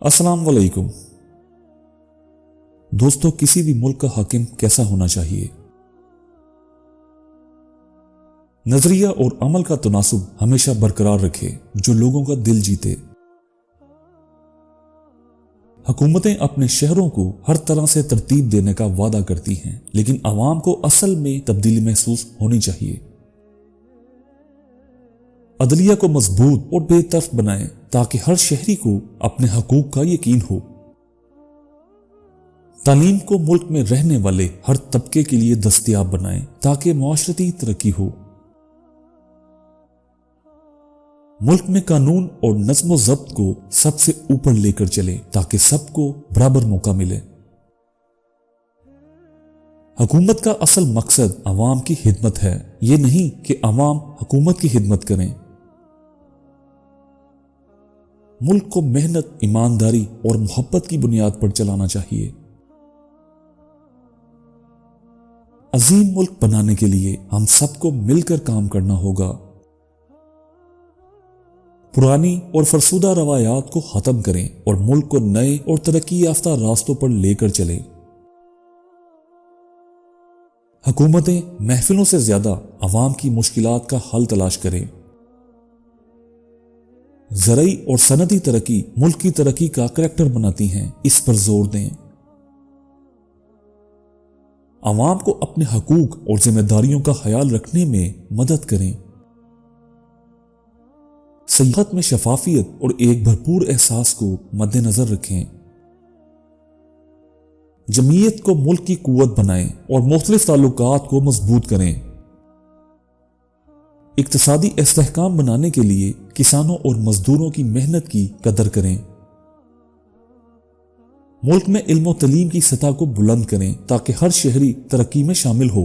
अस्सलाम वालेकुम। दोस्तों, किसी भी मुल्क का हाकिम कैसा होना चाहिए? नजरिया और अमल का तनासुब हमेशा बरकरार रखे जो लोगों का दिल जीते। हुकूमतें अपने शहरों को हर तरह से तरतीब देने का वादा करती हैं, लेकिन आवाम को असल में तब्दीली महसूस होनी चाहिए। अदलिया को मजबूत और बेतरफ बनाएं ताकि हर शहरी को अपने हकूक का यकीन हो। तालीम को मुल्क में रहने वाले हर तबके के लिए दस्तयाब बनाएं ताकि मुआशरती तरक्की हो। मुल्क में कानून और नज़्म ज़ब्त को सबसे ऊपर लेकर चले ताकि सबको बराबर मौका मिले। हुकूमत का असल मकसद अवाम की खिदमत है, ये नहीं कि अवाम हुकूमत की खिदमत करें। मुल्क को मेहनत, ईमानदारी और मोहब्बत की बुनियाद पर चलाना चाहिए। अजीम मुल्क बनाने के लिए हम सबको मिलकर काम करना होगा। पुरानी और फरसुदा रवायात को खत्म करें और मुल्क को नए और तरक्की याफ्ता रास्तों पर लेकर चले। हुकूमतें महफिलों से ज्यादा अवाम की मुश्किलात का हल तलाश करें। ज़राई और सनदी तरक्की मुल्क की तरक्की का करैक्टर बनाती हैं, इस पर जोर दें। अवाम को अपने हकूक और जिम्मेदारियों का ख्याल रखने में मदद करें। सियाहत में शफाफियत और एक भरपूर एहसास को मद्देनजर रखें। जमीयत को मुल्क की कुव्वत बनाएं और मुख्तलिफ ताल्लुकात को मजबूत करें। इक्तिसादी इस्तेहकाम बनाने के लिए किसानों और मजदूरों की मेहनत की कदर करें। मुल्क में इल्म और तलीम की सतह को बुलंद करें ताकि हर शहरी तरक्की में शामिल हो।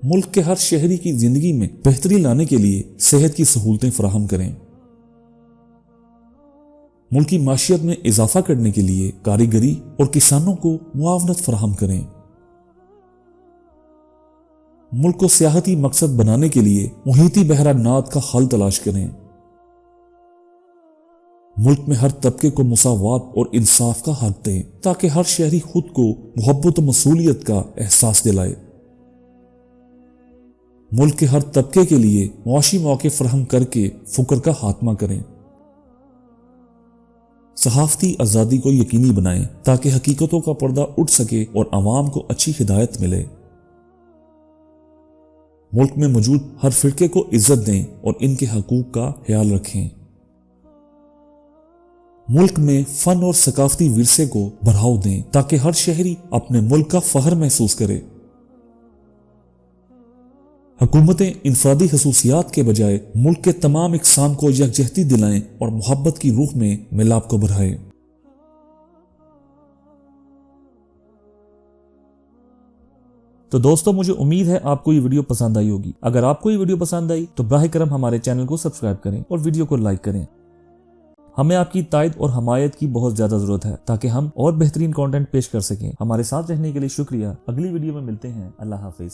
मुल्क के हर शहरी की जिंदगी में बेहतरी लाने के लिए सेहत की सहूलतें फराहम करें। मुल्क की माशियत में इजाफा करने के लिए कारीगरी और किसानों को मुआवनत फराहम करें। मुल्क को सियाहती मकसद बनाने के लिए मुहीती बहरानात का हल तलाश करें। मुल्क में हर तबके को मुसावात और इंसाफ का हक दें ताकि हर शहरी खुद को मोहब्बत और मसूलियत का एहसास दिलाए। मुल्क के हर तबके के लिए मुआशी मौके फराहम करके फुकर का खात्मा करें। सहाफती आज़ादी को यकीनी बनाएं ताकि हकीकतों का पर्दा उठ सके और अवाम को अच्छी हिदायत मिले। मुल्क में मौजूद हर फिरके को इज्जत दें और इनके हकूक का ख्याल रखें। मुल्क में फन और सकाफती विरसे को बढ़ावा दें ताकि हर शहरी अपने मुल्क का फख्र महसूस करे। हुकूमतें इंफरादी खसूसियात के बजाय मुल्क के तमाम इकसाम को यकजहती दिलाएं और मोहब्बत की रूह में मिलाप को बढ़ाएं। तो दोस्तों, मुझे उम्मीद है आपको ये वीडियो पसंद आई होगी। अगर आपको ये वीडियो पसंद आई तो बराह करम हमारे चैनल को सब्सक्राइब करें और वीडियो को लाइक करें। हमें आपकी तायद और हमायत की बहुत ज्यादा जरूरत है ताकि हम और बेहतरीन कंटेंट पेश कर सकें। हमारे साथ रहने के लिए शुक्रिया। अगली वीडियो में मिलते हैं। अल्लाह हाफिज।